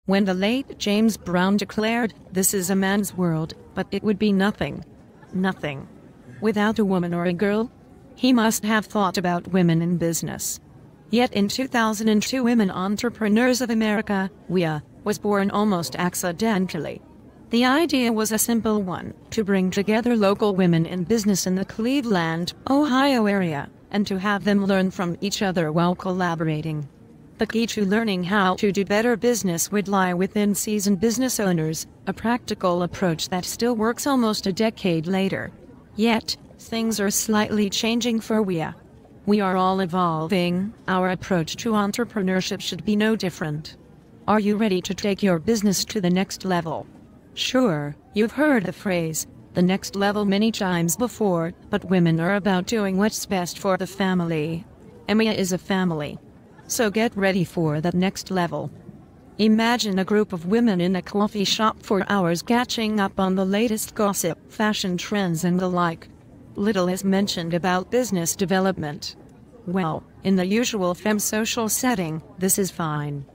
When the late James Brown declared, "This is a man's world, but it would be nothing, nothing, without a woman or a girl," he must have thought about women in business. Yet in 2002, Women Entrepreneurs of America, WEA, was born almost accidentally. The idea was a simple one: to bring together local women in business in the Cleveland, Ohio area, and to have them learn from each other while collaborating. The key to learning how to do better business would lie within seasoned business owners, a practical approach that still works almost a decade later. Yet, things are slightly changing for WEA. We are all evolving. Our approach to entrepreneurship should be no different. Are you ready to take your business to the next level? Sure, you've heard the phrase, the next level, many times before, but women are about doing what's best for the family. WEA is a family. So get ready for that next level. Imagine a group of women in a coffee shop for hours catching up on the latest gossip, fashion trends and the like. Little is mentioned about business development. Well, in the usual femme social setting, this is fine.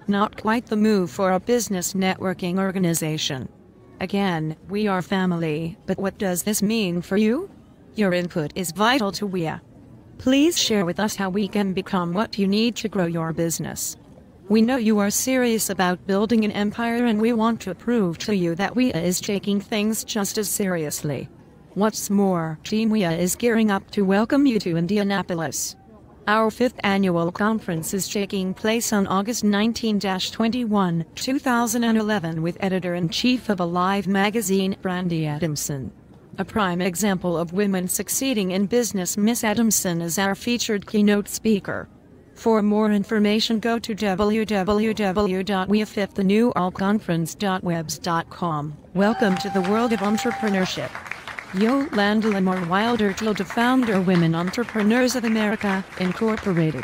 Not quite the move for a business networking organization. Again, we are family, but what does this mean for you? Your input is vital to WEA. Please share with us how we can become what you need to grow your business. We know you are serious about building an empire, and we want to prove to you that WEA is taking things just as seriously. What's more, Team WEA is gearing up to welcome you to Indianapolis. Our 5th annual conference is taking place on August 19-21, 2011 with editor-in-chief of Alive magazine, Brandy Adamson. A prime example of women succeeding in business, Miss Adamson is our featured keynote speaker. For more information, go to www.weafifththeNewAllConference.webs.com. Welcome to the world of entrepreneurship. Yolanda Lamar Wilder, the founder, Women Entrepreneurs of America, Incorporated.